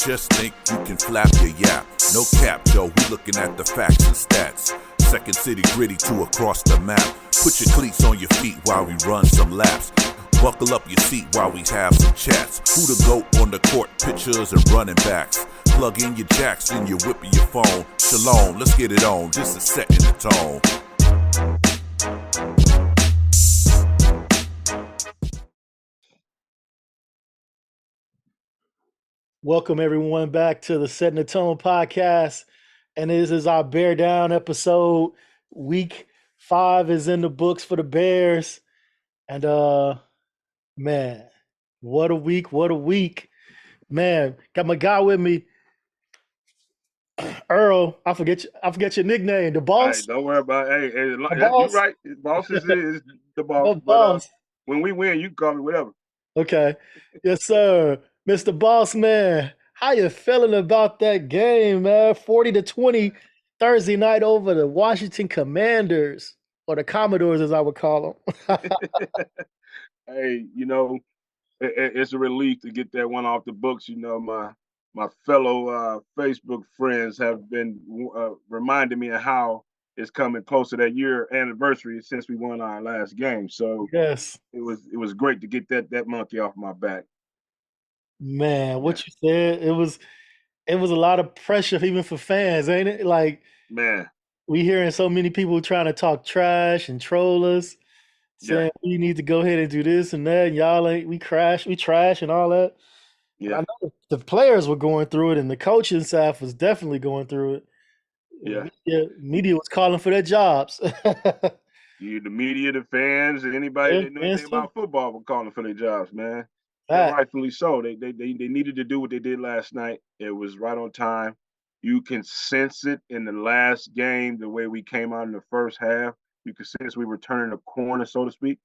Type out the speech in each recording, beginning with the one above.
just think you can flap your yap. No cap, yo, we looking at the facts and stats. Second city gritty to across the map. Put your cleats on your feet while we run some laps. Buckle up your seat while we have some chats. Who the GOAT on the court, pictures and running backs. Plug in your jacks and you're whipping your phone. Shalom, let's get it on, just a set in the tone. Welcome everyone back to the Setting the Tone podcast. And this is our Bear Down episode. Week 5 is in the books for the Bears. And man, what a week, what a week. Man, got my guy with me. Earl, I forget your nickname, the boss. Hey, don't worry about it. Hey, The you're boss. right. The boss is the boss. The But boss. when we win, you can call me whatever. Okay. Yes, sir. Mr. Boss Man, how you feeling about that game, man? 40-20 Thursday night over the Washington Commanders, or the Commodores as I would call them. Hey, it's a relief to get that one off the books. My fellow Facebook friends have been reminding me of how it's coming close to that year anniversary since we won our last game. So Yes. it was great to get that monkey off my back. Man, what you said, it was a lot of pressure even for fans, ain't it? Like, Man, we hearing so many people trying to talk trash and troll us, saying we need to go ahead and do this and that, and y'all ain't, we trash and all that. And I yeah, know the players were going through it, and the coaching staff was definitely going through it. yeah. Media was calling for their jobs. The media, the fans, and anybody Yeah, that knew fans anything too. about football were calling for their jobs, man. And Fact. rightfully so. They needed to do what they did last night. It was right on time. You can sense it in the last game, the way we came out in the first half. You can sense we were turning a corner, so to speak.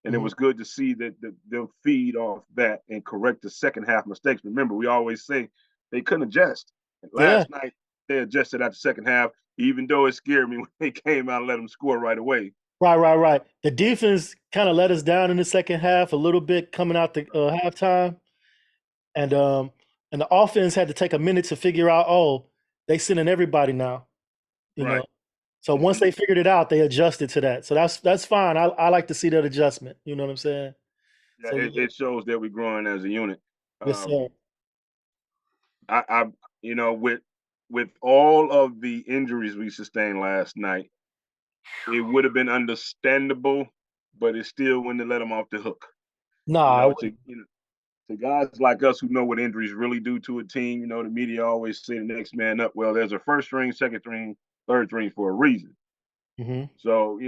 And it Mhm. was good to see that them feed off that and correct the second half mistakes. Remember, we always say they couldn't adjust. And Yeah. last night, they adjusted at the second half, even though it scared me when they came out and let them score right away. Right. The defense kind of let us down in the second half a little bit coming out the halftime, and the offense had to take a minute to figure out, oh, they sending everybody now, you know. Right. So once they figured it out, they adjusted to that. So that's fine. I like to see that adjustment. You know what I'm saying? Yeah, So it shows that we're growing as a unit. yes, sir. I with all of the injuries we sustained last night, it would have been understandable, but it still wouldn't have let them off the hook. Nah, To guys like us who know what injuries really do to a team, the media always say the next man up. Well, there's a first string, second string, third string for a reason. hmm So,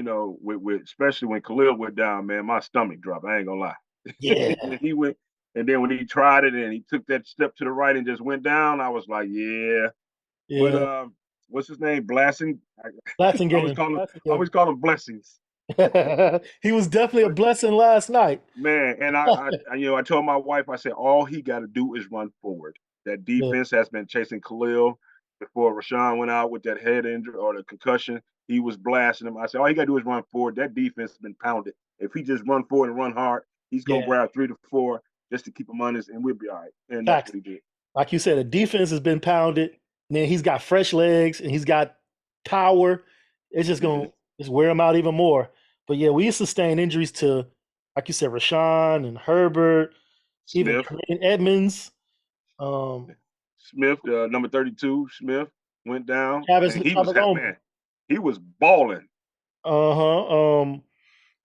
with especially when Khalil went down, man, my stomach dropped. I ain't gonna lie. yeah, When he went, and then when he tried it and he took that step to the right and just went down, I was like, yeah. But yeah. what's his name? Blasting. I always Blasingame. call him blessings. He was definitely a But blessing last night. man, and I told my wife, I said, all he got to do is run forward. That Yeah, defense has been chasing Khalil before Rashawn went out with that head injury or the concussion. He was blasting him. I said, all he got to do is run forward. That defense has been pounded. If he just run forward and run hard, he's gonna yeah. grab 3 to 4 just to keep him honest, and we'll be all right. And that's Facts. what he did. Like you said, the defense has been pounded. And then he's got fresh legs and he's got power. It's just Mm-hmm. gonna just wear him out even more. But yeah, we sustained injuries to, like you said, Rashawn and Herbert, even Smith, Tremaine Edmonds, um, Smith, number 32, Smith went down, Travis and he was Travis Homer. man, he was balling.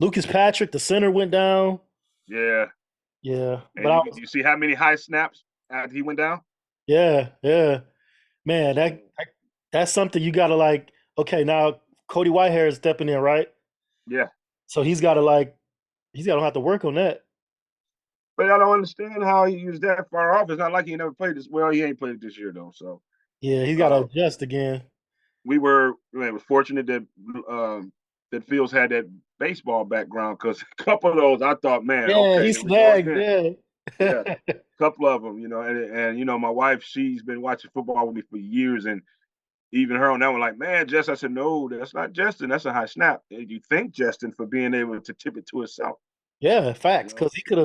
Lucas Patrick, the center, went down. Yeah, Yeah, but and you see how many high snaps after he went down. yeah. Man, So that's something you gotta like. Okay, now Cody Whitehair is stepping in, right? yeah, So he's gotta have to work on that. but I don't understand how he was that far off. It's not like he never played this. Well, he ain't played it this year though. So Yeah, he's gotta uh, adjust again. we were fortunate that that Fields had that baseball background because a couple of those I thought, man, Yeah, okay, he here we go snagged. again. Yeah. Yeah, a couple of them, and my wife, she's been watching football with me for years, and even her on that one, like, man, Jess, I said, no, that's not Justin, that's a high snap. And you thank Justin for being able to tip it to himself, Yeah, you facts. know? Because he could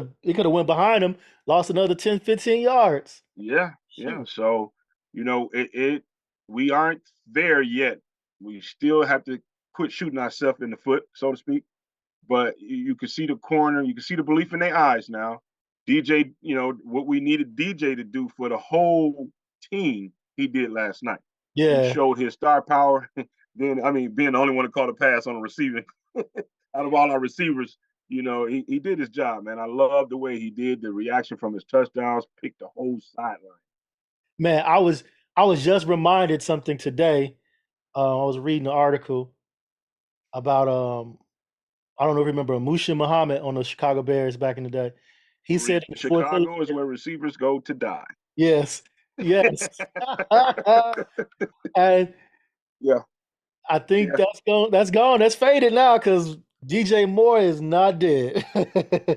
have went behind him, lost another 10, 15 yards. Yeah, Yeah. So, we aren't there yet. We still have to quit shooting ourselves in the foot, so to speak. But you can see the corner, you can see the belief in their eyes now. DJ, what we needed DJ to do for the whole team, he did last night. He Yeah. showed his star power. Then, I mean, being the only one to call a pass on a receiving out of all our receivers, he did his job, man. I love the way he did the reaction from his touchdowns, picked the whole sideline. Man, I was just reminded something today. I was reading an article about I don't know if you remember Musha Muhammad on the Chicago Bears back in the day. He said in the fourth. Chicago is where receivers go to die. Yes, yes. And Yeah. I think Yeah. that's gone. That's gone. That's faded now because DJ Moore is not dead.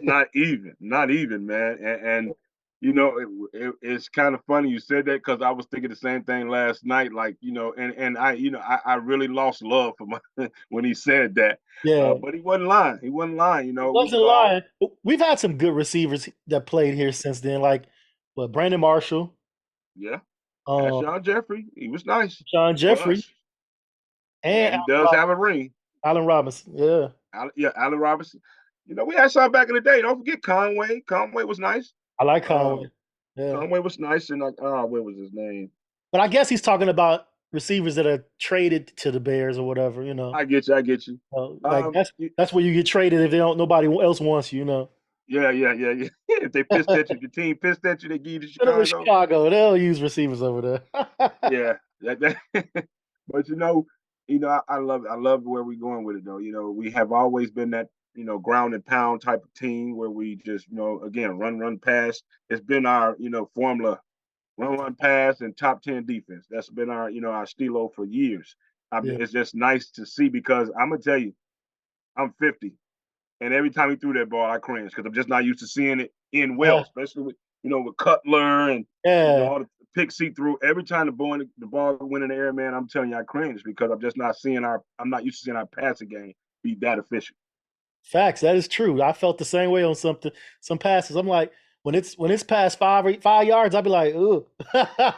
Not even, man. And it's kind of funny you said that because I was thinking the same thing last night. Like, I really lost love for my when he said that. Yeah, But he wasn't lying. He wasn't lying. We wasn't saw. lying. We've had some good receivers that played here since then, like Brandon Marshall, Yeah. um, Sean Jeffrey, he was nice Sean for Jeffrey, us. and And he does have a ring. Allen Robinson. Yeah, Allen Robinson. We had some back in the day. Don't forget Conway. Conway was nice. I like Um, Conway. Yeah, Conway was nice, and what was his name? but I guess he's talking about receivers that are traded to the Bears or whatever. You know, I get you. I get you. like Um, that's where you get traded if they don't nobody else wants you. You know. yeah. If they pissed at you, if the team pissed at you, they give you to Put 'em in Chicago. Chicago. They'll use receivers over there. Yeah, but I love where we're going with it though. We have always been that ground and pound type of team where we just again run pass. It's been our formula, run pass and top 10 defense. That's been our stilo for years. I mean, Yeah. it's just nice to see because I'm gonna tell you, I'm 50. And every time he threw that ball, I cringed because I'm just not used to seeing it in well, Yeah. especially with Cutler and Yeah. all the picks he threw. Every time the ball went in the air, man, I'm telling you, I cringed because I'm not used to seeing our passing game be that efficient. Facts. That is true. I felt the same way on some passes. I'm like, when it's past 5 yards, I'll be like, ooh.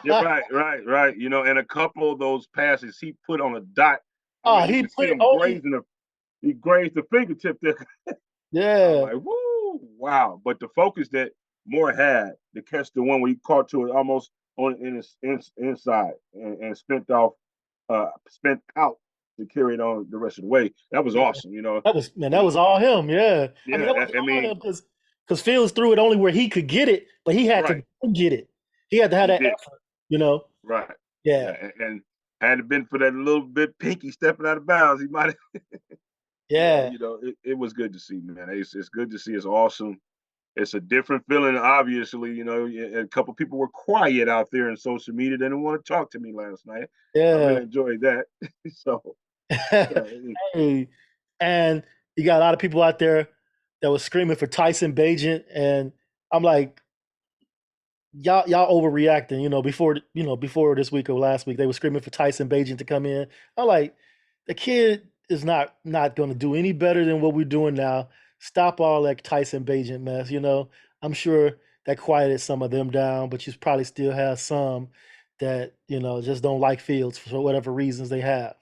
Yeah, right. And a couple of those passes he put on a dot. I Oh, mean, you he can see put him only he grazed the fingertip there. I'm yeah. like, woo, wow. But the focus that Moore had to catch the one where he caught to it almost on in his inside and spent out to carry it on the rest of the way. That was awesome. That was all him. Yeah. I mean, Yeah. that wasn't I all mean, him because Fields threw it only where he could get it, but he had to right. go get it. He had to have He that did. effort, you know? Right. Yeah. Yeah. And had it been for that little bit pinky stepping out of bounds, he might have. Yeah. Yeah. It was good to see, man. It's good to see. It's awesome. It's a different feeling, obviously. A couple people were quiet out there in social media. They didn't want to talk to me last night. I Yeah. really enjoyed that. So, Hey, and you got a lot of people out there that was screaming for Tyson Bagent, and I'm like, y'all overreacting. Before this week or last week, they were screaming for Tyson Bagent to come in. I'm like, the kid is not going to do any better than what we're doing now. Stop all that Tyson Bagent mess. I'm sure that quieted some of them down, but you probably still have some that just don't like Fields for whatever reasons they have.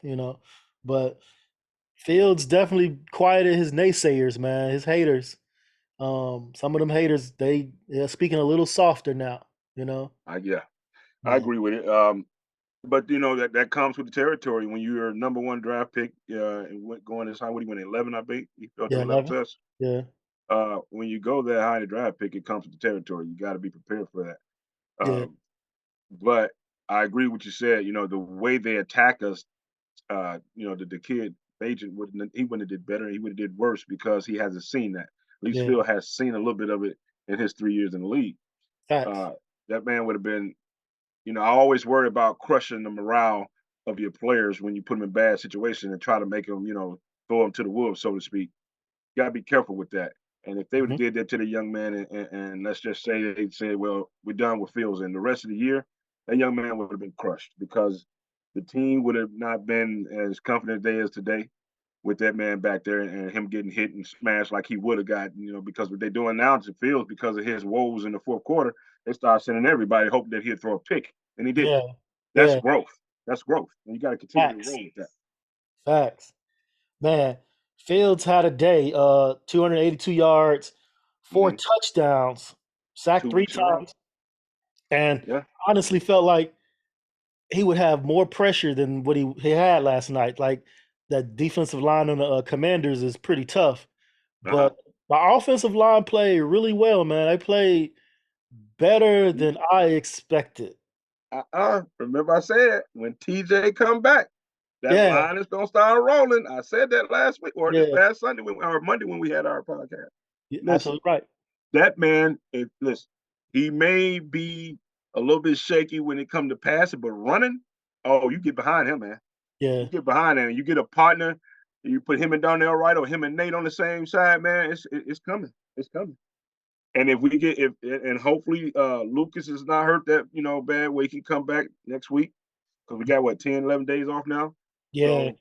But Fields definitely quieted his naysayers, man, his haters. Some of them haters, they're speaking a little softer now, you know? yeah, I Yeah. agree with it. But that comes with the territory when you're number one draft pick. And going as high. What do you win? 11, I think he fell to Yeah, 11 11. to us. Yeah. When you go that high in the draft pick, it comes with the territory. You got to be prepared for that. Yeah. But I agree with what you said. The way they attack us, the kid agent wouldn't have did better. He would have did worse because he hasn't seen that. At least Yeah. Phil has seen a little bit of it in his 3 years in the league. Facts. That man would have been. I always worry about crushing the morale of your players when you put them in bad situations and try to make them, throw them to the wolves, so to speak. You got to be careful with that. And if they would have Mhm. did that to the young man, and let's just say they said, "Well, we're done with Fields," and the rest of the year, that young man would have been crushed because the team would have not been as confident as they is today with that man back there and him getting hit and smashed like he would have got, because what they're doing now to Fields because of his woes in the fourth quarter, they started sending everybody, hoping that he'd throw a pick, and he didn't. Yeah. That's Yeah. growth. That's growth, and you got to continue to Facts. roll with that. Facts. Man, Fields had a day. 282 yards, 4 Mhm. touchdowns, sacked 2 3 weeks in a row. times, and Yeah. honestly felt like he would have more pressure than what he had last night. Like that defensive line on the Commanders is pretty tough, Uh-huh. but the offensive line played really well, man. They played better than I expected. Remember I said when TJ come back, that Yeah, line is gonna start rolling. I said that last week or this yeah, past Sunday or Monday when we had our podcast. you're Listen, absolutely right. that man, listen, he may be a little bit shaky when it comes to passing, but running, oh, you get behind him, man. Yeah, You get behind him. You get a partner. You put him and Darnell Wright or him and Nate on the same side, man. It's coming. It's coming. And if we get and hopefully Lucas is not hurt that bad where he can come back next week because we got what 10, 11 days off now. yeah, So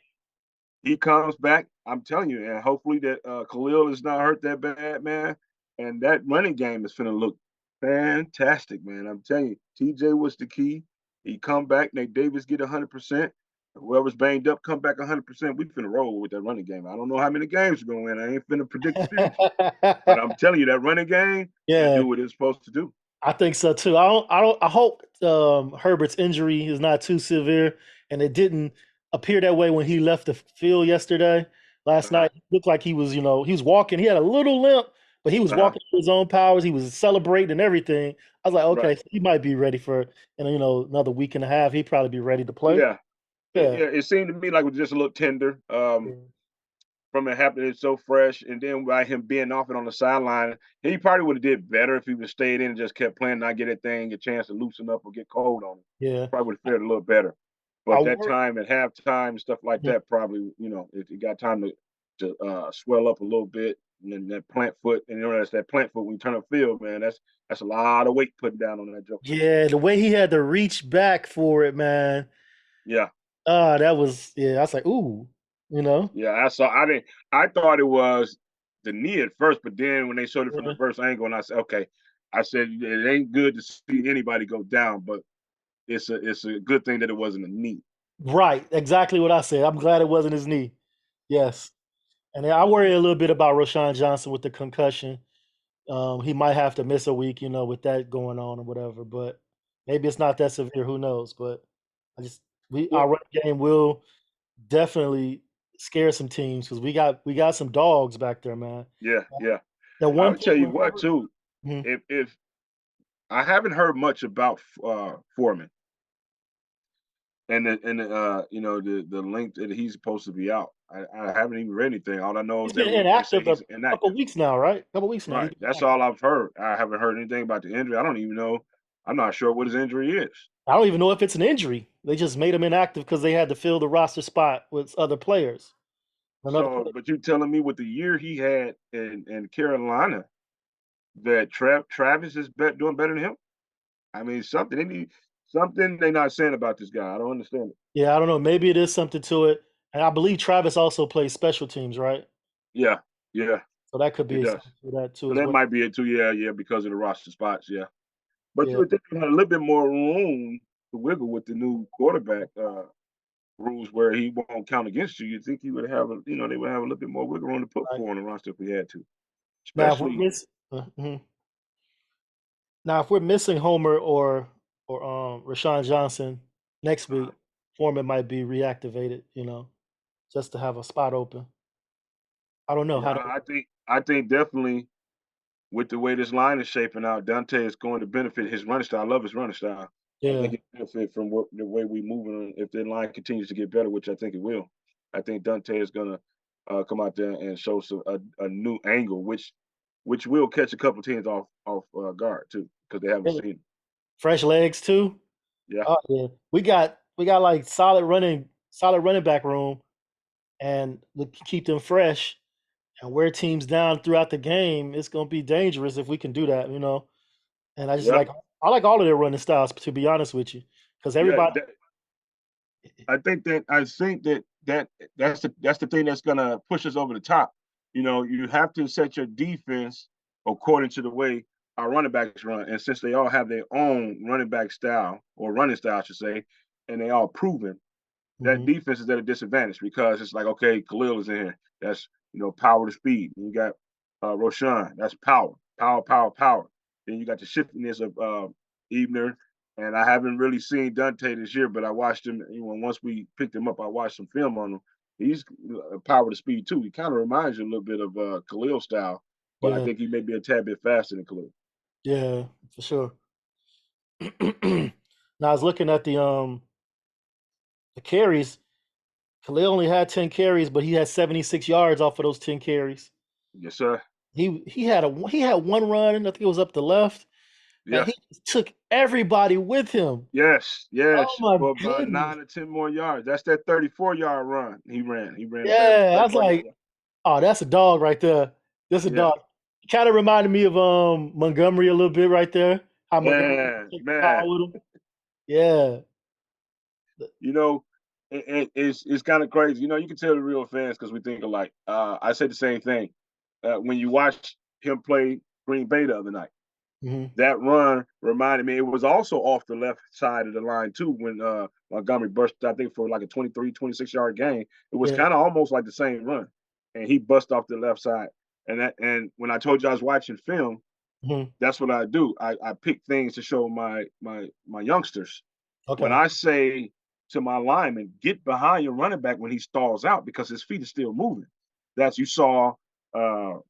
he comes back. I'm telling you, and hopefully that Khalil is not hurt that bad, man. And that running game is going to look fantastic, man. I'm telling you, TJ was the key. He come back. Nate Davis get 100%. Whoever's banged up, come back 100%. We finna roll with that running game. I don't know how many games we're gonna win. I ain't finna predict the future, but I'm telling you that running game will yeah. do what it's supposed to do. I think so too. I hope Herbert's injury is not too severe, and it didn't appear that way when he left the field yesterday. Last Uh-huh. night, it looked like he was, he was walking. He had a little limp, but he was Uh-huh. walking to his own powers. He was celebrating and everything. I was like, okay, Right. so he might be ready for, another week and a half. He'd probably be ready to play. Yeah. Yeah. It seemed to me like it was just a little tender. From it happening so fresh, and then by him being off it on the sideline, he probably would have did better if he would have stayed in and just kept playing, not get that thing a chance to loosen up or get cold on him. Yeah. Probably would have fared a little better. I But that work. time at halftime, stuff like that, probably if he got time to swell up a little bit, and then that plant foot, and that's that plant foot when you turn up field, man. That's a lot of weight putting down on that joke. Yeah, the way he had to reach back for it, man. Yeah. That was, yeah. I was like, ooh, you know. Yeah, I saw. I thought it was the knee at first, but then when they showed it from the Yeah. reverse angle, and I said, okay, I said it ain't good to see anybody go down, but it's a good thing that it wasn't a knee. Right, exactly what I said. I'm glad it wasn't his knee. Yes, and I worry a little bit about Roshan Johnson with the concussion. He might have to miss a week, with that going on or whatever. But maybe it's not that severe. Who knows? But I just our Well, run game will definitely scare some teams because we got some dogs back there, man. yeah, yeah. The I one would thing, tell you what remember? too. Mhm. If I haven't heard much about Foreman and the length that he's supposed to be out. I haven't even read anything. All I know He's is that been they say inactive a he's couple inactive. weeks now, right? Couple weeks now. He's Right. been That's inactive. all I've heard. I haven't heard anything about the injury. I don't even know. I'm not sure what his injury is. I don't even know if it's an injury. They just made him inactive because they had to fill the roster spot with other players. Another So, player. but you telling me with the year he had in Carolina that Travis is doing better than him? I mean, something they not saying about this guy. I don't understand it. Yeah, I don't know. Maybe it is something to it. And I believe Travis also plays special teams, right? Yeah, yeah, So that could he be does. something to that too So as that well. might be it too. Yeah, yeah, because of the roster spots. Yeah, but you Yeah. would think they had a little bit more room to wiggle with the new quarterback rules, where he won't count against you. You think he would have they would have a little bit more wiggle room to put Right. four on the roster if we had to, Now if we're especially. miss mhm. Now if we're missing Homer or Rashawn Johnson next Uh, week, Foreman might be reactivated, just to have a spot open. I don't know yeah, how to. I think definitely with the way this line is shaping out, Dante is going to benefit his running style. I love his running style. I Yeah. think he benefit from the way we moving. If the line continues to get better, which I think it will, I think Dante is going to come out there and show a new angle, which will catch a couple teams off guard too, because they haven't Yeah. seen. It. Fresh legs too. Yeah, Oh yeah. We got like solid running back room and keep them fresh and wear teams down throughout the game. It's gonna be dangerous if we can do that. And yeah, I like all of their running styles to be honest with you, because yeah. everybody. I think that's the thing that's going to push us over the top. You have to set your defense according to the way our running backs run. And since they all have their own running back style or running style, I should say, and they all proven, that defense is at a disadvantage because it's like, okay, Khalil is in here. That's, power to speed. And you got Roshan. That's power, power, power, power. Then you got the shiftiness of Ebner. And I haven't really seen Dante this year, but I watched him. Once we picked him up, I watched some film on him. He's power to speed too. He kind of reminds you a little bit of Khalil style, but I think he may be a tad bit faster than Khalil. Yeah, for sure. Now I was looking at the carries. Khalil only had 10 carries, but he had 76 yards off of those 10 carries. Yes, sir. He had one run, I think it was up the left. Yeah. And he took everybody with him. Yes. Oh my For about goodness. 9 or 10 more yards. That's that 34-yard run he ran. Yeah, I was like, oh, that's a dog right there. That's a dog. Kind of reminded me of Montgomery a little bit right there. How Montgomery took the power with him. Yeah. It's kind of crazy. You can tell the real fans because we think alike. I said the same thing. When you watch him play Green Bay the other night, that run reminded me. It was also off the left side of the line too when Montgomery burst, I think, for like a 23, 26-yard gain. It was kind of almost like the same run. And he bust off the left side. And when I told you I was watching film, that's what I do. I pick things to show my youngsters. Okay. When I say to my lineman, get behind your running back when he stalls out because his feet are still moving. You saw that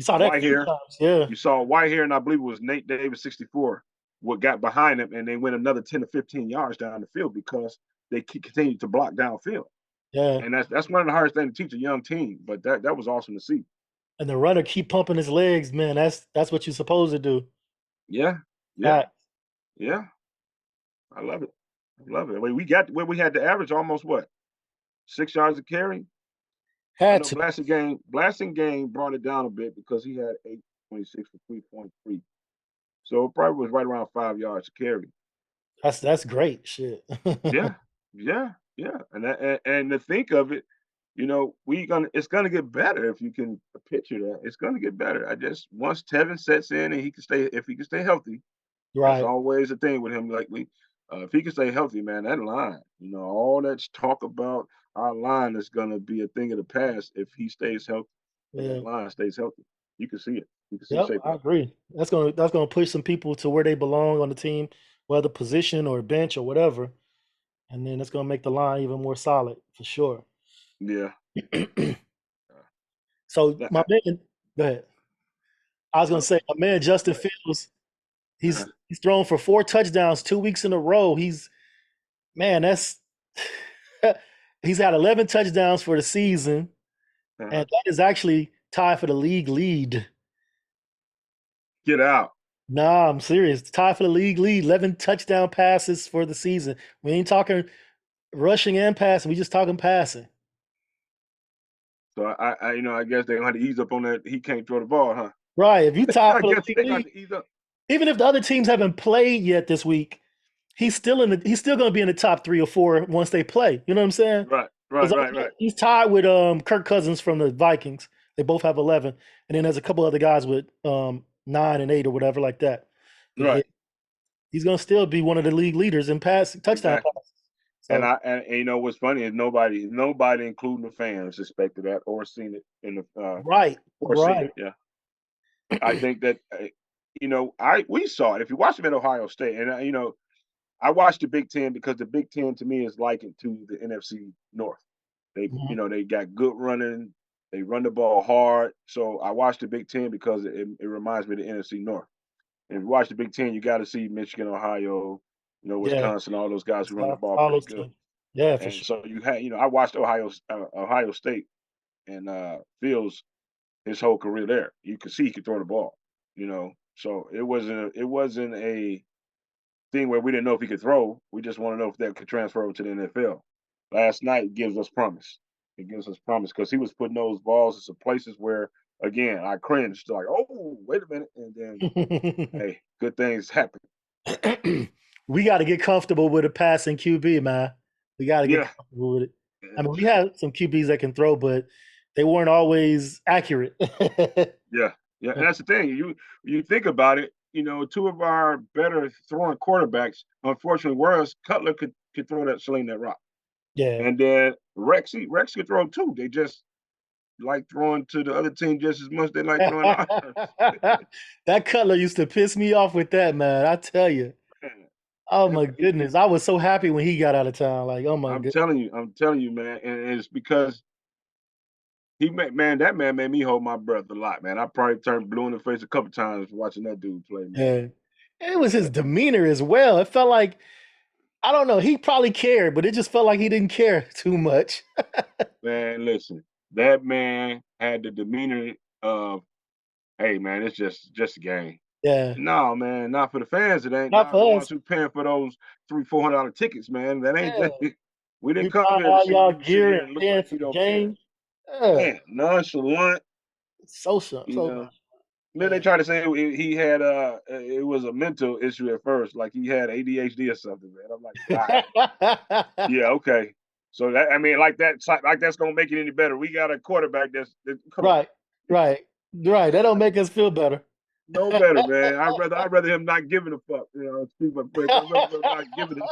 Whitehair. Yeah. You saw Whitehair, and I believe it was Nate Davis, 64, what got behind him, and they went another 10 to 15 yards down the field because they continued to block downfield. Yeah. And that's one of the hardest things to teach a young team, but that was awesome to see. And the runner keep pumping his legs, man. That's what you're supposed to do. Yeah. I love it. We had to average almost 6 yards a carry. Had to. Blasting game brought it down a bit because he had 8.26 for 3.3. So it probably was right around 5 yards a carry. That's great shit. Yeah. And to think of it, it's gonna get better if you can picture that. It's gonna get better. Once Tevin sets in and if he can stay healthy, right. That's always a thing with him lately. If he can stay healthy, man, that line, all that talk about our line is gonna be a thing of the past if he stays healthy. Yeah. That line stays healthy. You can see it. You can see it. I agree. That's gonna push some people to where they belong on the team, whether position or bench or whatever. And then it's gonna make the line even more solid for sure. Yeah. So my man, go ahead. I was gonna say my man Justin Fields, he's thrown for 4 touchdowns 2 weeks in a row. He's had 11 touchdowns for the season, and that is actually tied for the league lead. Get out. Nah, I'm serious. Tied for the league lead. 11 touchdown passes for the season. We ain't talking rushing and passing. We just talking passing. So I guess they're gonna have to ease up on that. He can't throw the ball, huh? Right. If you tied for the league, even if the other teams haven't played yet this week, he's still going to be in the top 3 or 4 once they play. You know what I'm saying? Right. He's tied with Kirk Cousins from the Vikings. They both have 11, and then there's a couple other guys with 9 and 8 or whatever like that. Right. He's going to still be one of the league leaders in touchdown passes. So, and what's funny is nobody, including the fans, expected that or seen it in the right. Seen it, yeah. I think that we saw it. If you watch them at Ohio State, and I watched the Big Ten because the Big Ten to me is likened to the NFC North. They they got good running, they run the ball hard. So I watched the Big Ten because it reminds me of the NFC North. And if you watch the Big Ten, you got to see Michigan, Ohio, Wisconsin, all those guys who run the ball pretty good. Yeah, for sure. So you had, I watched Ohio State and Fields his whole career there. You could see he could throw the ball, So it wasn't a thing where we didn't know if he could throw. We just want to know if that could transfer over to the NFL. Last night gives us promise. It gives us promise because he was putting those balls in some places where, again, I cringed. Like, oh, wait a minute. And then, hey, good things happen. We got to get comfortable with a passing QB, man. We got to get comfortable with it. I mean, we have some QBs that can throw, but they weren't always accurate. Yeah. And that's the thing. You think about it, two of our better throwing quarterbacks, unfortunately, whereas Cutler could sling that rock. Yeah. And then Rex could throw too. They just like throwing to the other team just as much as they like throwing ours. That Cutler used to piss me off with that, man. I tell you. Oh my goodness. I was so happy when he got out of town. Like, oh my I'm goodness. telling you, man. And it's because that man made me hold my breath a lot, man. I probably turned blue in the face a couple times watching that dude play, man. Yeah. It was his demeanor as well. It felt like, I don't know, he probably cared, but it just felt like he didn't care too much. Man, listen, that man had the demeanor of, hey, man, it's just a game. Yeah. No, man, not for the fans. It ain't. Not Not the for ones us. who paying for those $300-$400 tickets, man. That ain't. Yeah. We didn't You come buying here to all see y'all you sit gear here and and look paying like for you the don't care. game. Yeah. Man, nonchalant. So You know. much. Then they tried to say he had it was a mental issue at first, like he had ADHD or something, man. I'm like, wow, yeah, okay. So like that's gonna make it any better. We got a quarterback that's come on, Right. Right. Right. That don't make us feel better. no better, man. I'd rather him not giving a fuck. Excuse my French. I'd rather him not giving a.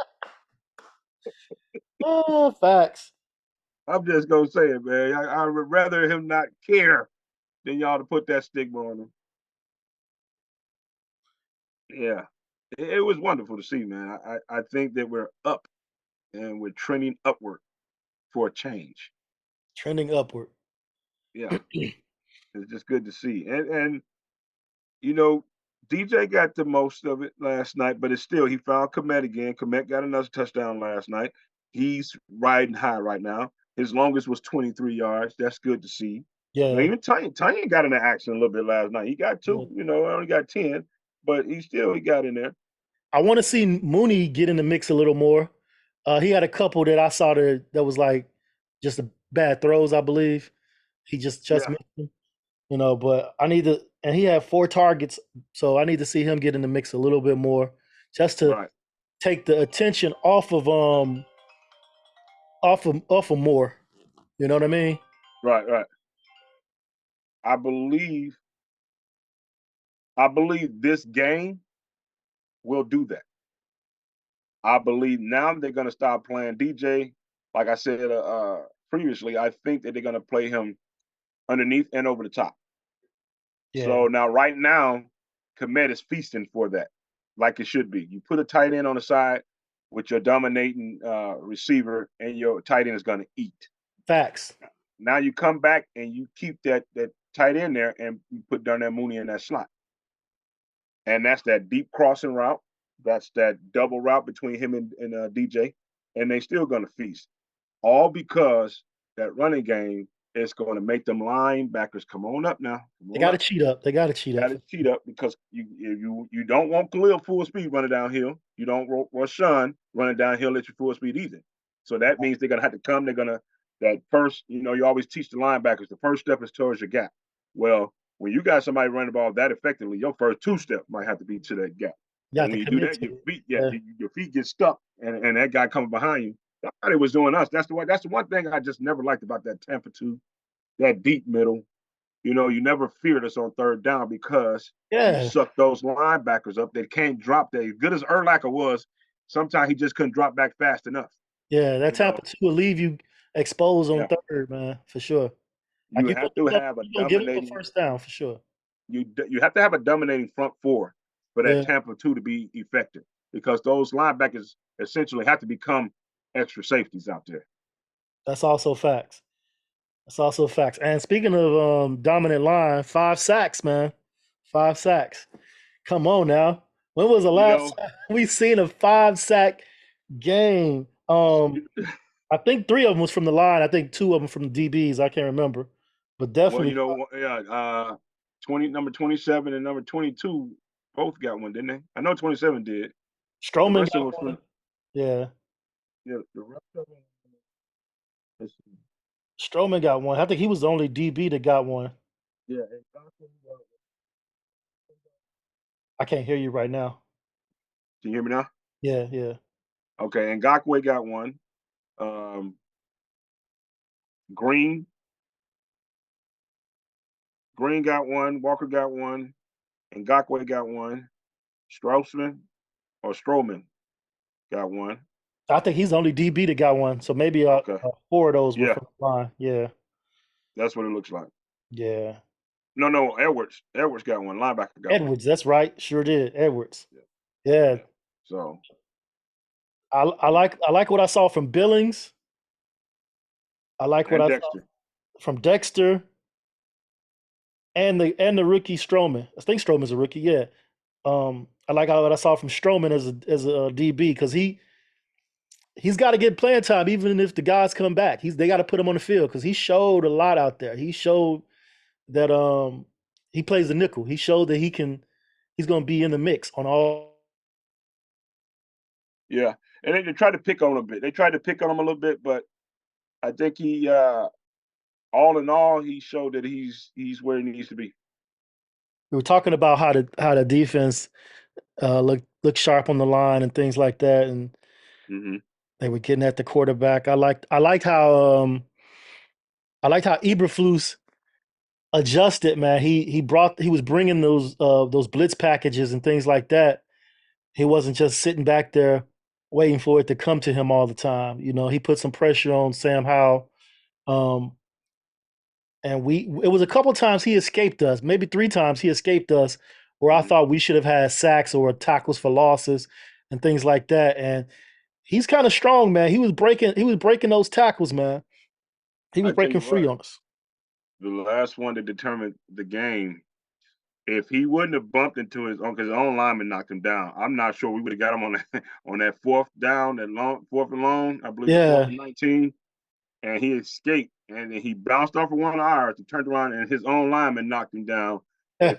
Oh, facts. I'm just gonna say it, man. I would rather him not care than y'all to put that stigma on him. Yeah, it was wonderful to see, man. I think that we're up and we're trending upward for a change. Trending upward. Yeah, it's just good to see. And you know, DJ got the most of it last night, but it's still he found Komet again. Komet got another touchdown last night. He's riding high right now. His longest was 23 yards. That's good to see. Yeah. Even Tanya got in the action a little bit last night. He got two, only got 10, but he got in there. I want to see Mooney get in the mix a little more. He had a couple that I saw that was like just a bad throws, I believe. He just Yeah, missed them, but I need to, and he had 4 targets, so I need to see him get in the mix a little bit more, just to right, take the attention off of Moore. You know what I mean? right. I believe this game will do that. I believe now they're going to stop playing DJ. Like I said previously, I think that they're going to play him underneath and over the top. Yeah. So now, right now, Komet is feasting for that, like it should be. You put a tight end on the side with your dominating receiver, and your tight end is going to eat. Facts. Now you come back and you keep that tight end there, and you put Darnell Mooney in that slot. And that's that deep crossing route. That's that double route between him and DJ. And they still going to feast. All because that running game is going to make them linebackers come on up now. They got to cheat up. They got to cheat up. Got to cheat up because you don't want Khalil full speed running downhill. You don't want Rashawn running downhill at your full speed either. So that means they're going to have to come. They're going to, that first, you always teach the linebackers, the first step is towards your gap. Well, when you got somebody running the ball that effectively, your first 2 steps might have to be to that gap. You And when you do that, your feet get stuck, and that guy coming behind you. Somebody was doing us. That's the one thing I just never liked about that Tampa 2, that deep middle. You never feared us on third down because you suck those linebackers up. They can't drop. As good as Urlacher was, sometimes he just couldn't drop back fast enough. Yeah, that Tampa 2 will leave you exposed on third, man, for sure. You have to have a dominating first down for sure. You have to have a dominating front four for that Tampa 2 to be effective, because those linebackers essentially have to become extra safeties out there. That's also facts. And speaking of dominant line, 5 sacks, man. 5 sacks. Come on now. When was the last time we seen a 5-sack game? I think 3 of them was from the line. I think 2 of them from the DBs. I can't remember, but definitely. Well, number 27 and number 22 both got one, didn't they? I know 27 did. Stroman got one. Yeah. Yeah, the rest of them. Stroman got one. I think he was the only DB that got one. Yeah. I can't hear you right now. Can you hear me now? Yeah. Okay, and Ngakoue got one. Green got one. Walker got one. And Ngakoue got one. Straussman or Stroman got one. I think he's the only DB that got one. So maybe Okay. 4 of those were Yeah, from the line. Yeah. that's what it looks like. Yeah. No, Edwards. Edwards got one. Linebacker got one. Edwards, that's right. Sure did. Edwards. Yeah. Yeah. So I like what I saw from Billings. I like what and I saw Dexter. from Dexter and the rookie Stroman. I think Stroman's a rookie, yeah. I like what I saw from Stroman as a DB because he's got to get playing time even if the guys come back. They got to put him on the field because he showed a lot out there. He showed that he plays the nickel. He showed that he's going to be in the mix on all. Yeah, and they tried to pick on him a bit. They tried to pick on him a little bit, but I think he, all in all, he showed that he's where he needs to be. We were talking about how the defense look sharp on the line and things like that, and Mm-hmm. they were getting at the quarterback. I liked how Eberflus adjusted. Man, he was bringing those blitz packages and things like that. He wasn't just sitting back there waiting for it to come to him all the time. You know, he put some pressure on Sam Howell. Um, and it was a couple times he escaped us, maybe 3 times he escaped us, where I thought we should have had sacks or tackles for losses and things like that. And he's kind of strong, man. He was breaking those tackles, man. He was I tell breaking you free what, on us. the last one that determined the game, if he wouldn't have bumped into his own lineman knocked him down, I'm not sure we would have got him on that on that fourth down, that long 4th and long. I believe it was 4th Yeah. and 19. And he escaped, and he bounced off of one of ours, turned around, and his own lineman knocked him down. If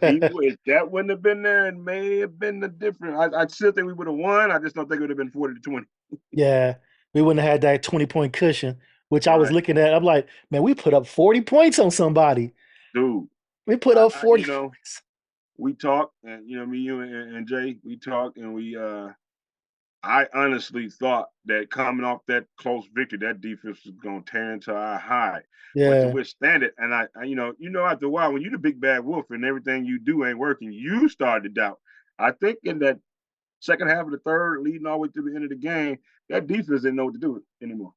that wouldn't have been there, it may have been the difference. I still think we would have won. I just don't think it would have been 40-20. Yeah. We wouldn't have had that 20-point cushion, which I was Right, looking at. I'm like, man, we put up 40 points on somebody. dude. We put up 40 points. We talked, and me, you, and Jay, we talked, and I honestly thought that coming off that close victory, that defense was going to tear into our hide. But to Yeah. withstand it, and I after a while, when you're the big bad wolf and everything you do ain't working, you start to doubt. I think in that second half of the third, leading all the way to the end of the game, that defense didn't know what to do anymore.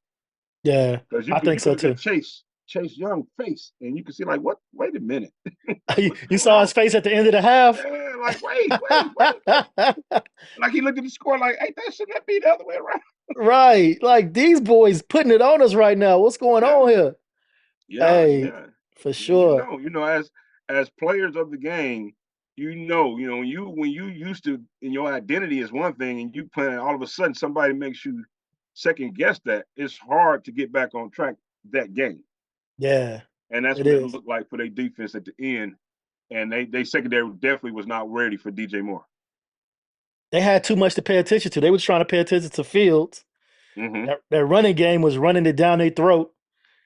Yeah. Because I think you so could look too. at Chase Young face, and you can see like, what? Wait a minute, what's You going saw on? his face at the end of the half. Yeah, like wait. Like he looked at the score like, hey, that shouldn't that be the other way around? Right. Like these boys putting it on us right now. What's going Yeah, on here? Hey, yeah. for You sure. know, as players of the game, when you used to in your identity is one thing, and you playing all of a sudden somebody makes you second guess that. It's hard to get back on track that game, Yeah, and that's it what it is. looked like for their defense at the end. And they secondary definitely was not ready for DJ Moore. They had too much to pay attention to. They was trying to pay attention to Fields. Mm-hmm. That running game was running it down their throat.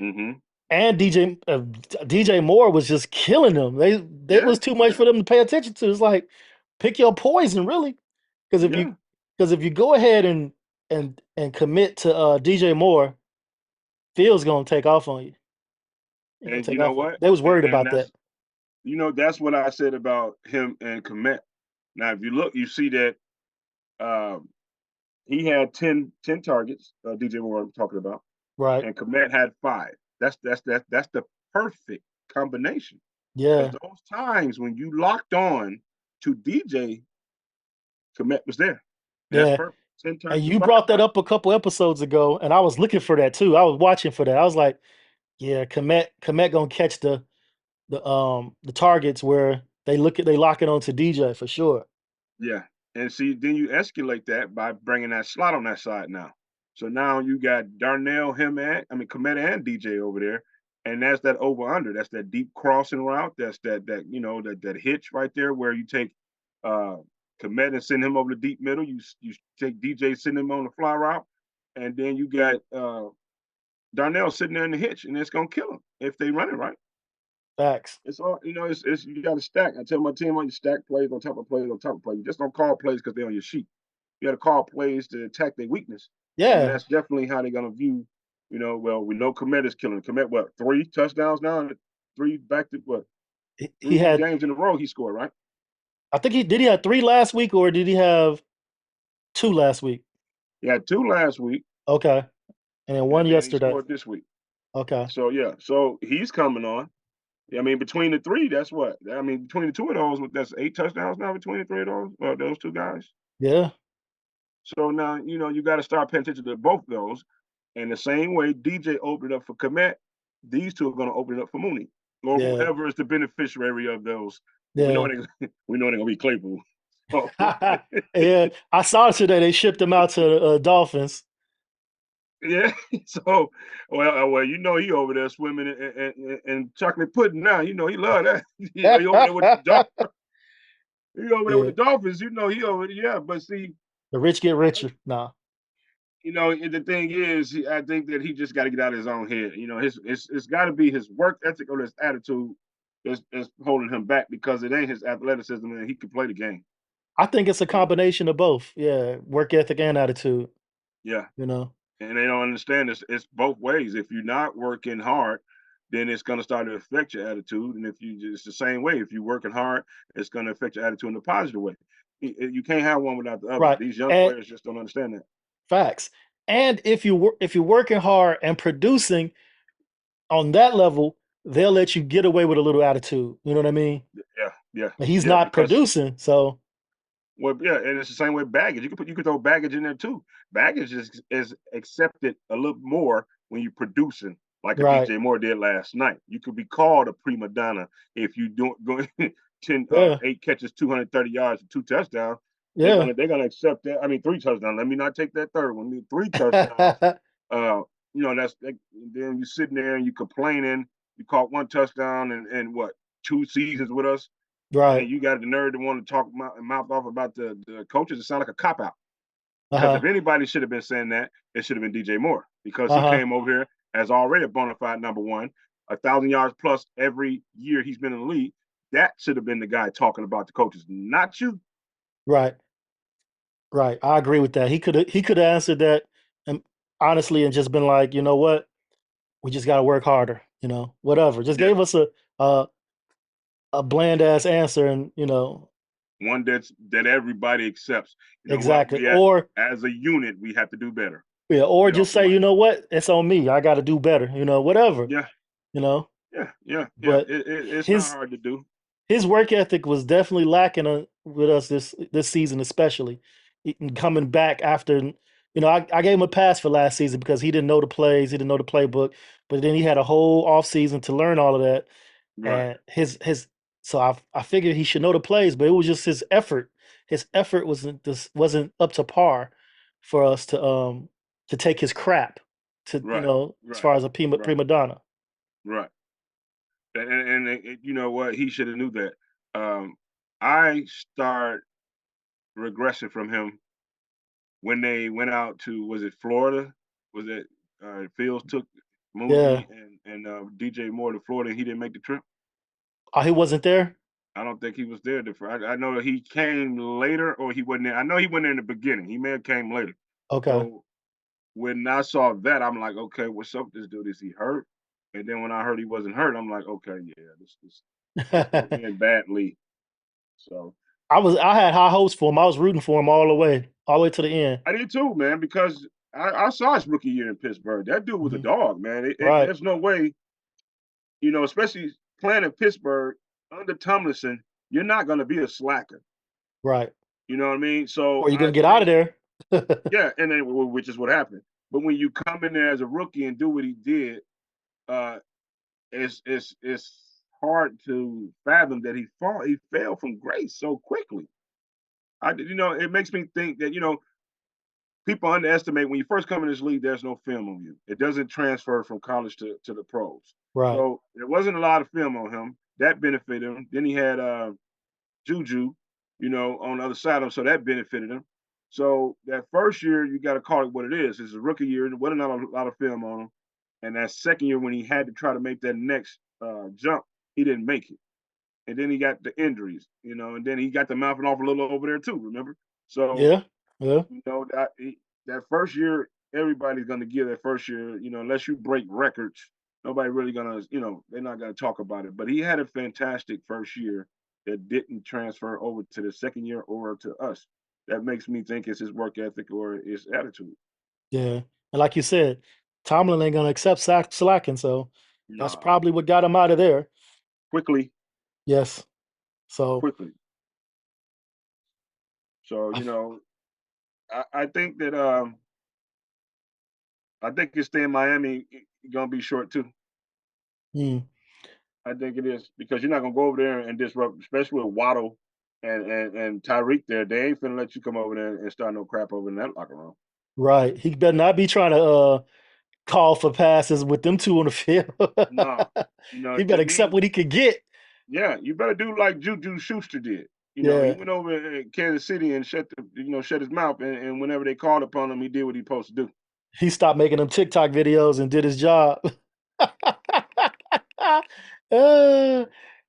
Mm-hmm. And DJ Moore was just killing them. It Yeah. was too much for them to pay attention to. It's like pick your poison, really. Because Yeah. if you go ahead and commit to DJ Moore, Fields gonna take off on you. He's gonna And take you know off on you. what? They was worried And about that. that's what I said about him and Komet. Now, if you look, you see that um, he had 10 targets. DJ Moore I'm talking about, Right. and Komet had 5. That's the perfect combination. Yeah. Because those times when you locked on to DJ, Komet was there. That's Yeah. perfect. 10 And times. you brought that up a couple episodes ago, and I was looking for that too. I was watching for that. I was like, yeah, Komet gonna catch the targets where they lock it onto DJ for sure. Yeah. And see, then you escalate that by bringing that slot on that side now. So now you got Darnell, Komet and DJ over there. And that's that over under. That's that deep crossing route. That's that hitch right there where you take Komet and send him over the deep middle. You take DJ, send him on the fly route. And then you got Darnell sitting there in the hitch, and it's gonna kill him if they run it right. Facts. It's all it's you got to stack. I tell my team on you stack plays on top of plays on top of plays. You just don't call plays because they're on your sheet. You got to call plays to attack their weakness, and Yeah. that's definitely how they're gonna view. Well, we know Komet is killing. Komet, what, 3 touchdowns now, and 3 back to what, He 3 had games in a row he scored, right? I think he have 3 last week, or did he have 2 last week? He had 2 last week, Okay, and then 1 and then he yesterday. scored this week. Okay. So yeah, so he's coming on. I mean, between the 3, that's what. I mean, between the 2 of those, that's 8 touchdowns now between the 3 of those 2 guys. Yeah. So now, you got to start paying attention to both those. And the same way DJ opened up for Kmet, these 2 are going to open it up for Mooney, or Yeah. whoever is the beneficiary of those. Yeah. We know they're gonna be Claypool. So, Yeah, I saw today they shipped him out to Dolphins. yeah. So, well, he over there swimming in chocolate pudding now. He love that. He over there with the Dolphins. He over there with the Dolphins. He over there. Yeah, but see, the rich get richer. Nah. The thing is, I think that he just got to get out of his own head. It's got to be his work ethic or his attitude that's holding him back, because it ain't his athleticism, and he can play the game. I think it's a combination of both. Yeah, work ethic and attitude. Yeah. And they don't understand this. It's both ways. If you're not working hard, then it's going to start to affect your attitude. And it's the same way. If you're working hard, it's going to affect your attitude in a positive way. You can't have one without the other. Right. These young players just don't understand that. Facts. And if you're working hard and producing on that level, they'll let you get away with a little attitude. You know what I mean? Yeah. But he's not producing, so. Well, yeah, and it's the same way baggage. You could throw baggage in there too. Baggage is accepted a little more when you're producing, like a DJ Moore did last night. You could be called a prima donna if you going 8 catches, 230 yards, and 2 touchdowns. Yeah. They're gonna accept that. I mean, 3 touchdowns. Let me not take that third one. 3 touchdowns. Then you're sitting there and you complaining. You caught 1 touchdown and what, 2 seasons with us. Right. And you got the nerve to want to talk mouth off about the coaches. It sounds like a cop out. Because if anybody should have been saying that, it should have been DJ Moore, because he came over here as already a bona fide number 1, 1,000 yards plus every year he's been in the league. That should have been the guy talking about the coaches, not you. Right. I agree with that. He could have answered that, and honestly, and just been like, you know what, we just got to work harder. Whatever. Just gave us a bland ass answer, and one that everybody accepts. Exactly. Or as a unit, we have to do better. Yeah. Or just say, you know what, it's on me. I got to do better. Whatever. Yeah. Yeah. But it's not hard to do. His work ethic was definitely lacking with us this season, especially coming back after. I gave him a pass for last season because he didn't know the plays, he didn't know the playbook, but then he had a whole off season to learn all of that. Right. And so I figured he should know the plays, but it was just his effort. His effort wasn't up to par for us to take his crap to as far as a prima donna. Right. And you know what? He should have knew that. I start regressing from him when they went out to, was it Florida? Was it Fields took Mooney and DJ Moore to Florida, and he didn't make the trip? Oh, he wasn't there? I don't think he was there. I know that he came later, or he wasn't there. I know he went there in the beginning. He may have came later. Okay. So when I saw that, I'm like, okay, what's up with this dude? Is he hurt? And then when I heard he wasn't hurt, I'm like, okay, yeah, this went badly. So I had high hopes for him. I was rooting for him all the way to the end. I did too, man, because I saw his rookie year in Pittsburgh. That dude was a dog, man. There's no way, especially playing in Pittsburgh under Tomlinson, you're not going to be a slacker. Right. You know what I mean? So or you're going to get out of there. Yeah, and then which is what happened. But when you come in there as a rookie and do what he did, it's hard to fathom that he fell from grace so quickly. It makes me think that people underestimate when you first come in this league. There's no film on you. It doesn't transfer from college to the pros. Right. So there wasn't a lot of film on him. That benefited him. Then he had Juju, on the other side of him, so that benefited him. So that first year, you got to call it what it is. It's a rookie year. There wasn't a lot of film on him. And that second year, when he had to try to make that next jump, he didn't make it. And then he got the injuries, and then he got the mouthing off a little over there too, remember? So, yeah. That first year, everybody's going to give that first year, unless you break records, nobody really going to, they're not going to talk about it. But he had a fantastic first year. that didn't transfer over to the second year or to us. That makes me think it's his work ethic or his attitude. Yeah. And like you said, Tomlin ain't gonna accept slacking, so that's Nah, probably what got him out of there. quickly, Yes. So quickly. So I think that I think his stay in Miami gonna be short too. mm, I think it is because you're not gonna go over there and disrupt, especially with Waddle and Tyreek there. They ain't finna let you come over there and start no crap over in that locker room. right. He better not be trying to call for passes with them two on the field. No, He better and accept then what he could get. yeah, you better do like Juju Schuster did. He Yeah. went over to Kansas City and shut his mouth, and whenever they called upon him, he did what he supposed to do. He stopped making them TikTok videos and did his job. Uh,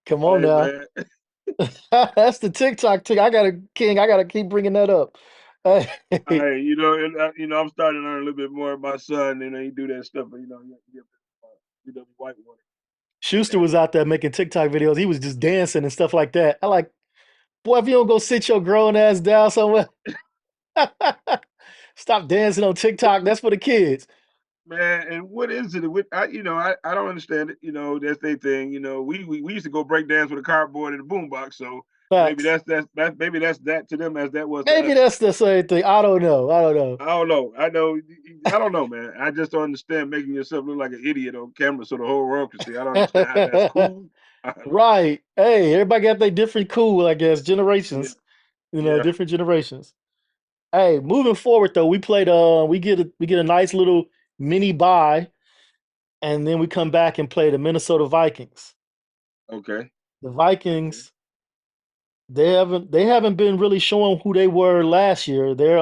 come on Hey now. man, That's the TikTok tick. I gotta King. I gotta keep bringing that up. Hey, hey, I'm starting to learn a little bit more. My son, he do that stuff, but white one. Schuster And was out there making TikTok videos. He was just dancing and stuff like that. I like, boy, if you don't go sit your grown ass down somewhere, stop dancing on TikTok. That's for the kids. man, and what is it? I don't understand it. That's their thing. We used to go break dance with a cardboard and a boombox. So maybe Facts. that's maybe that's that to them as that was to Maybe us. that's the same thing. I don't know. I don't know. I don't know. I don't know, man. I just don't understand making yourself look like an idiot on camera so the whole world can see. I don't understand how that's cool. Right. Hey, everybody got their different cool, I guess, Yeah, generations. yeah. Different generations. Hey, moving forward though, we get a nice little mini bye, and then we come back and play the Minnesota Vikings. Okay. The Okay. Vikings, they haven't been really showing who they were last year. Their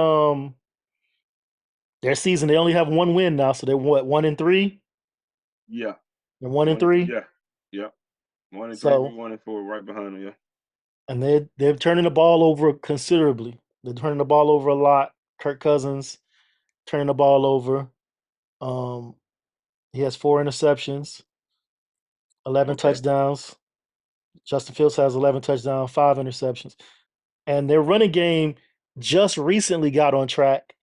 season, they only have one win now, so they're what, 1-3? Yeah. They're one and One and three. yeah. Yeah. 1-3. We So 1-4 right behind them. Yeah. and they're turning the ball over considerably. They're turning the ball over a lot. Kirk Cousins turning the ball over. Um, he has 4 interceptions, 11 Okay. touchdowns. Justin Fields has 11 touchdowns, 5 interceptions. And their running game just recently got on track.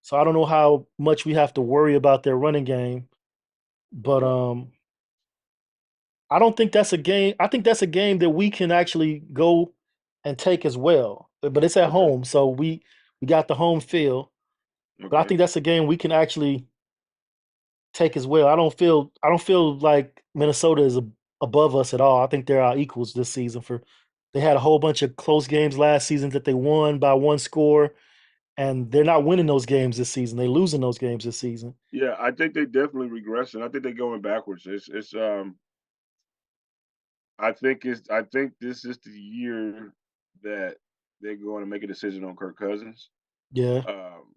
So I don't know how much we have to worry about their running game, but Yeah. I don't think that's a game. I think that's a game that we can actually go and take as well. But it's at Okay. home, so we got the home field. But I Okay. think that's a game we can actually take as well. I don't feel like Minnesota is above us at all. I think they're our equals this season. They had a whole bunch of close games last season that they won by one score, and they're not winning those games this season. They're losing those games this season. Yeah, I think they definitely regressing. I think they're going backwards. I think this is the year that they're going to make a decision on Kirk Cousins. Yeah. Um,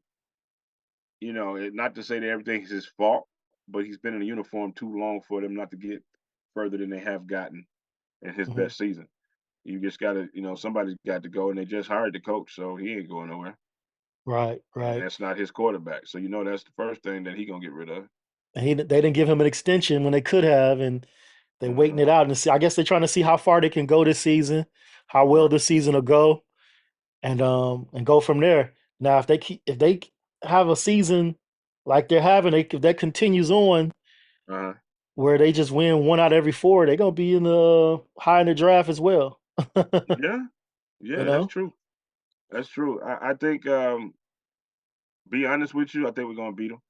not to say that everything is his fault, but he's been in a uniform too long for them not to get further than they have gotten in his Hmm. best season. You just got to, somebody's got to go, and they just hired the coach, so he ain't going nowhere. Right. And Right. that's not his quarterback. So that's the first thing that he gonna get rid of. And they didn't give him an extension when they could have, and they're waiting Hmm. it out and see. I guess they're trying to see how far they can go this season, how well Right. this season will go, and go from there. Now, if they have a season like they're having, if that continues on Uh-huh. where they just win one out of every four, they're gonna be in the high in the draft as well. Yeah. You Yeah, that's know? true. That's true. I think, be honest with you, I think we're gonna beat them.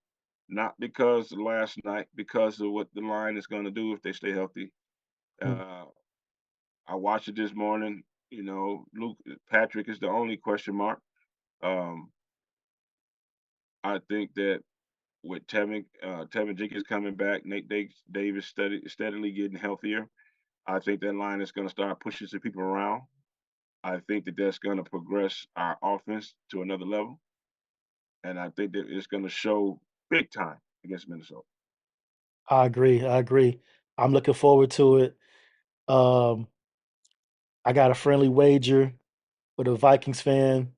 Not because of last night, because of what the line is gonna do if they stay healthy. Mm. Uh, I watched it this morning. Luke Patrick is the only question mark. Um, I think that with Tevin Jenkins coming back, Davis steadily getting healthier. I think that line is going to start pushing some people around. I think that that's going to progress our offense to another level, and I think that it's going to show big time against Minnesota. I agree. I agree. I'm looking forward to it. Um, I got a friendly wager with a Vikings fan.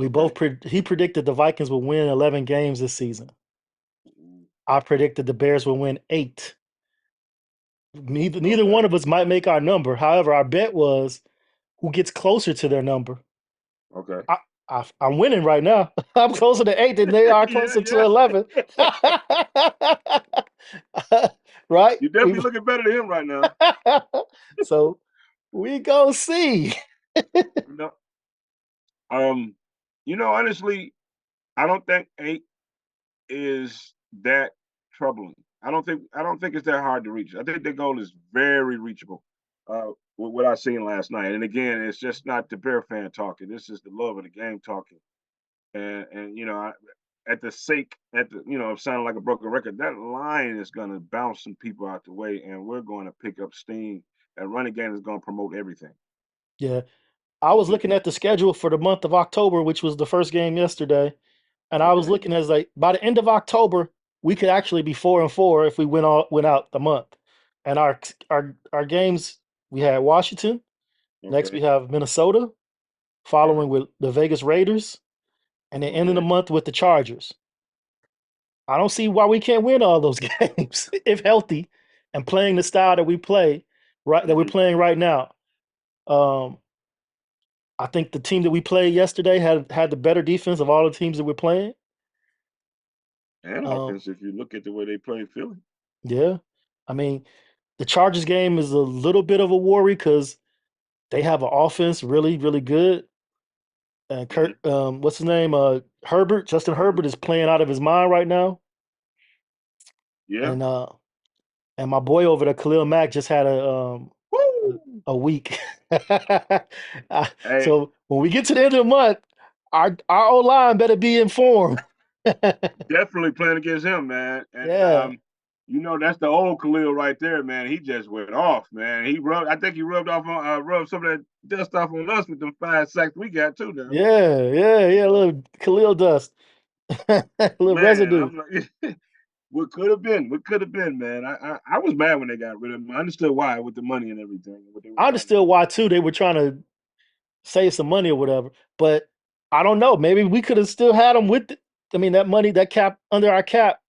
Okay. He predicted the Vikings would win 11 games this season. I predicted the Bears would win 8. Neither Okay. one of us might make our number. However, our bet was who gets closer to their number. Okay. I'm winning right now. I'm closer to 8 than they are Yeah, closer to yeah. 11. Right? You're definitely looking better than him right now. So we go see. No. Honestly, I don't think 8 is that troubling. I don't think it's that hard to reach. I think the goal is very reachable. With what I seen last night. And again, it's just not the Bear fan talking. This is the love of the game talking. And at the sake of sounding like a broken record, that line is going to bounce some people out the way, and we're going to pick up steam. That running game is going to promote everything. Yeah. I was looking at the schedule for the month of October, which was the first game yesterday. And I was Okay. looking as like by the end of October, we could actually be 4-4 if we went out the month. And our games, we had Washington. Next we Okay. have Minnesota, Yeah. following with the Vegas Raiders, and then ending the Okay. month with the Chargers. I don't see why we can't win all those games if healthy and playing the style that we play that we're Mhm. playing right now. Um, I think the team that we played yesterday had the better defense of all the teams that we're playing. And Um, offense, if you look at the way they play Philly. yeah, I mean the Chargers game is a little bit of a worry because they have an offense really really good. And Mhm. Kurt, what's his name? Herbert, Justin Herbert Herbert. is playing out of his mind right now. Yeah. And my boy over there, Khalil Mack, just had a, Woo! a week. Hey, So when we get to the end of the month, our O line better be informed. definitely playing against him, man. And Yeah, that's the old Khalil right there, man. He just went off, man. I think he rubbed some of that dust off on us with them 5 sacks we got too now. yeah. A little Khalil dust, a little Man, residue. I'm like, what could have been? What could have been, man? I was mad when they got rid of him. I understood why with the money and everything, what they were I trying to understood do. why too. They were trying to save some money or whatever, but I don't know. Maybe we could have still had them with. I mean, that money, that cap under our cap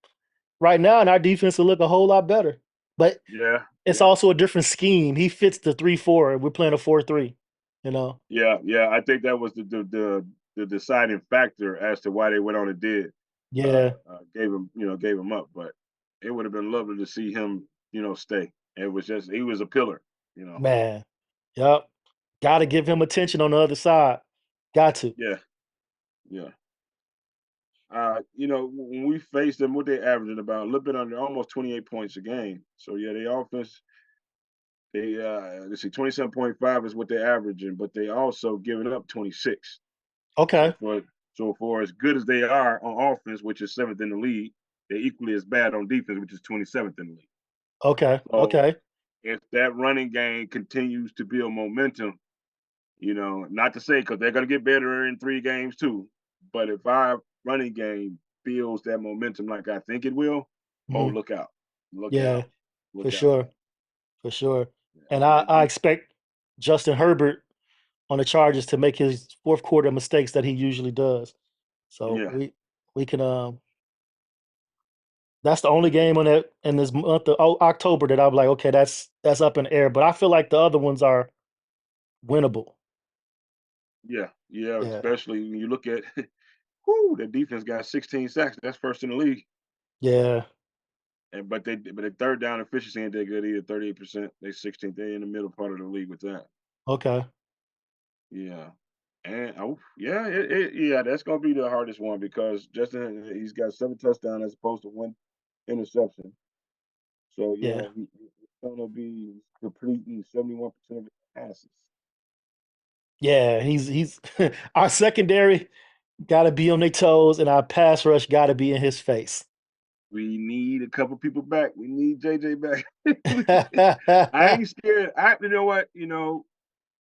right now, and our defense will look a whole lot better. But Yeah, it's yeah, also a different scheme. He fits the 3-4. We're playing a 4-3. You know. yeah. I think that was the deciding factor as to why they went on and did. Yeah, Gave him up. But it would have been lovely to see him, stay. It was just he was a pillar. man. Yep. Got to give him attention on the other side. Got to. Yeah, yeah. When we faced them, what they averaging about a little bit under almost 28 points a game. So yeah, the offense, let's see, 27.5 is what they're averaging, but they also giving up 26. So Okay. for as good as they are on offense, which is seventh in the league, they're equally as bad on defense, which is 27th in the league. Okay. So Okay. if that running game continues to build momentum, not to say because they're going to get better in 3 games too, but if our running game builds that momentum like I think it will, oh, Mhm. look out. Look Yeah, out. for Look out, sure. man. For sure. And And I expect Justin Herbert on the Chargers to make his fourth quarter mistakes that he usually does. So yeah, we can that's the only game on that in this month of October that I'm like, okay, that's up in the air. But I feel like the other ones are winnable. yeah. Yeah. Especially when you look at, whoo, the defense got 16 sacks. That's first in the league. Yeah. But the third down efficiency ain't that good either. 38%. They 16th. They in the middle part of the league with that. Okay. Yeah. And yeah, yeah, that's gonna be the hardest one because Justin he's got 7 touchdowns as opposed to 1 interception. So Yeah. yeah, he's gonna be completing 71% of his passes. Yeah. He's our secondary gotta be on their toes and our pass rush gotta be in his face. We need a couple people back. We need JJ back. I ain't scared. You know what?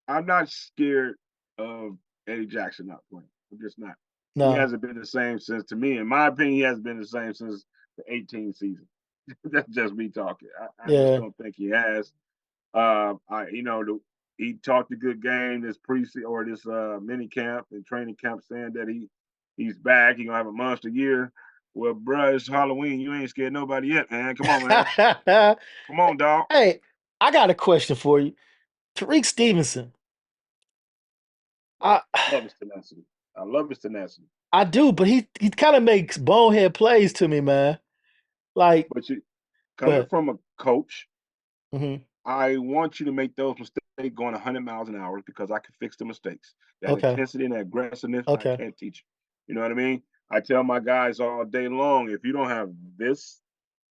I'm not scared of Eddie Jackson not playing. I'm just not. He No. hasn't been the same since, to me, in my opinion, he hasn't been the same since the 18 season. That's just me talking. I just Yeah. don't think he has. He talked a good game this preseason or this mini camp and training camp, saying that he's back. He gonna have a monster year. Well, bruh, it's Halloween. You ain't scared nobody yet, man. Come on, man. Come on, dog. Hey, I got a question for you. Tariq Stevenson, I I love his tenacity. I love his tenacity. I do, but he kind of makes bonehead plays to me, man. Like, But you coming but from a coach, hmm I want you to make those mistakes going 100 miles an hour because I can fix the mistakes. That okay, intensity and that aggressiveness, I okay, can't teach you. You know what I mean? I tell my guys all day long, if you don't have this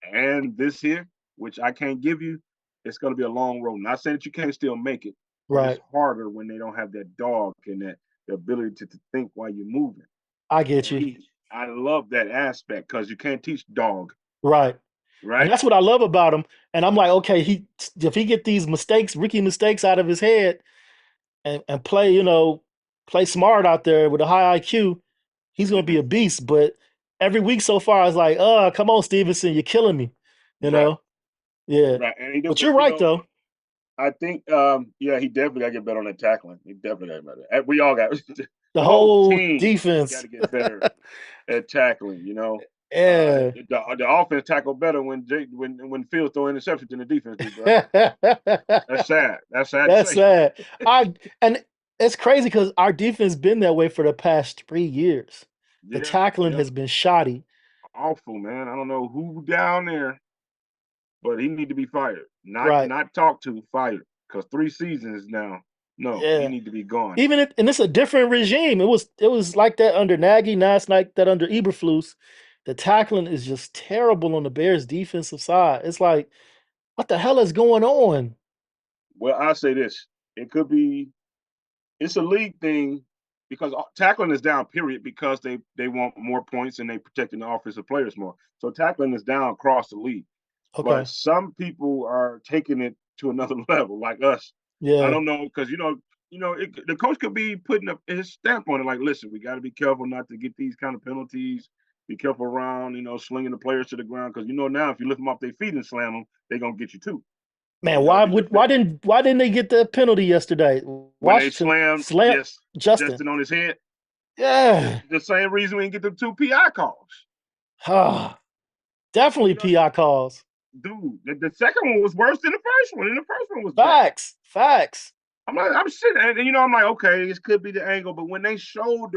and this here, which I can't give you, it's going to be a long road. Not saying that you can't still make it, but it's right. harder when they don't have that dog and that the ability to think while you're moving. I get And you. I love that aspect because you can't teach dog, Right. And right? that's what I love about him. And I'm like, okay, if he get these mistakes, Ricky mistakes out of his head and play, play smart out there with a high IQ, he's gonna be Hmm. a beast. But every week so far, it's like, come on, Stevenson, you're killing me. You Right, know? Yeah. right. And he do, But but you're right though. I think, yeah, he definitely got to get better on that tackling. He definitely got to get better. We all got The the whole whole team got defense. to get better at tackling. Yeah. The offense tackle better when when Fields throw interceptions than the defense do, bro. That's sad. That's sad to That's say. sad. And it's crazy because our defense been that way for the past 3 years. The Yeah, tackling yeah, has been shoddy. awful, man. I don't know who down there, but he need to be fired. Right. Not talked to, fired. Because 3 seasons now, no, he Yeah. need to be gone. And it's a different regime. It was like that under Nagy. Now it's like that under Eberflus. The tackling is just terrible on the Bears defensive side. It's like, what the hell is going on? Well, I say this: it could be it's a league thing because tackling is down, period, because they want more points and they protecting the offensive players more. So tackling is down across the league. But Okay. some people are taking it to another level, like us. I Yeah. don't know because the coach could be putting his stamp on it. Like, listen, we got to be careful not to get these kind of penalties. Be careful around, slinging the players to the ground because now if you lift them off their feet and slam them, they're gonna get you too. Man, That would be defense. why didn't they get the penalty yesterday? When they Washington slammed, slammed yes, Justin. Justin on his head, Yeah. the same reason we didn't get the 2 PI calls. Ah, You definitely know, PI calls. dude, the second one was worse than the first one, and the first one was bad. Facts. Facts. I'm sitting, and I'm like, okay, this could be the angle, but when they showed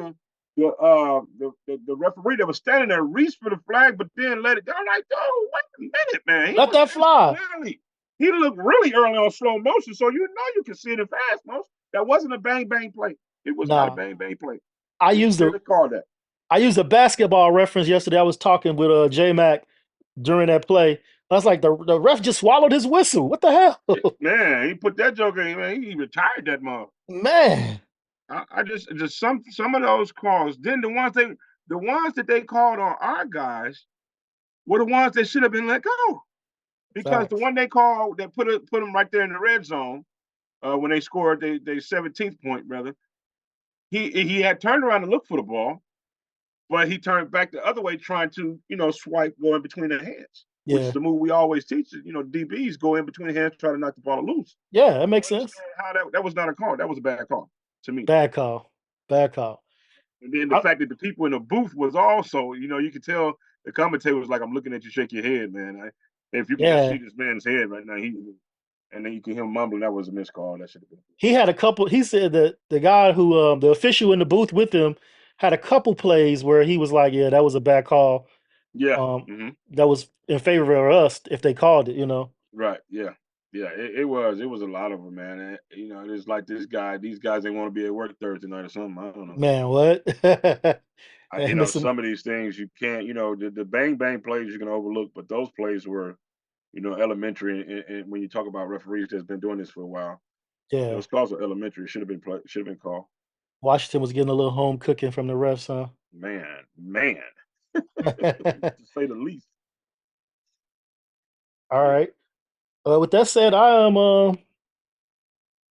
the referee that was standing there reached for the flag, but then let it go, I'm like, oh, wait a minute, man, he Let was that just fly. clearly, he looked really early on slow motion, so you can see it in fast motion. That wasn't a bang bang play. It was not a Nah. bang bang play. I He used should a have called that. I used a basketball reference yesterday. I was talking with J Mac during that play. I was like, the ref just swallowed his whistle. What the hell? Man, he put that joker in, man. He retired that mother. Man. I just some of those calls. Then the ones that they called on our guys were the ones that should have been let go because the Facts. one they called that put them right there in the red zone when they scored their 17th point, rather. He had turned around and looked for the ball, but he turned back the other way, trying to swipe, go in between their hands, which is Yeah. the move we always teach. DBs go in between the hands, try to knock the ball loose. Yeah, that I don't makes sense. understand how that was not a call. That was a bad call to me. Bad call. Bad call. And then the I, fact that the people in the booth was also, you could tell the commentator was like, "I'm looking at you, shake your head, man." If you can just yeah. see this man's head right now, and then you can hear him mumbling. That was a missed call. That should have been. He had a couple. He said that the guy who, the official in the booth with him, had a couple plays where he was like, "Yeah, that was a bad call. Yeah. Um, Hmm. that was in favor of us if they called it." Right. Yeah. Yeah. It was. It was a lot of them, man. And, it's like this guy. These guys they want to be at work Thursday night or something. I don't know. Man, what? And missing. Some of these things you can't. The bang bang plays you can overlook, but those plays were, elementary. And when you talk about referees that's been doing this for a while, Yeah, those calls are elementary. Should have been called. Washington was getting a little home cooking from the refs, huh? Man, to say the least. All Yeah. right. With that said, I'm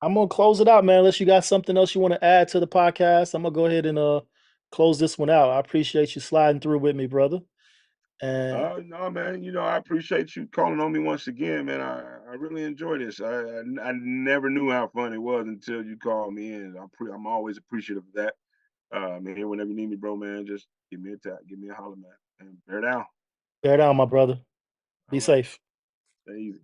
gonna close it out, man. Unless you got something else you want to add to the podcast, I'm gonna go ahead and close this one out. I appreciate you sliding through with me, brother. And No, man. I appreciate you calling on me once again, man. I really enjoy this. I never knew how fun it was until you called me in. I'm always appreciative of that. Man, here whenever you need me, bro, man, just give me a tap, give me a holler, man, and bear down. bear down, my brother. Be All right, safe. stay easy.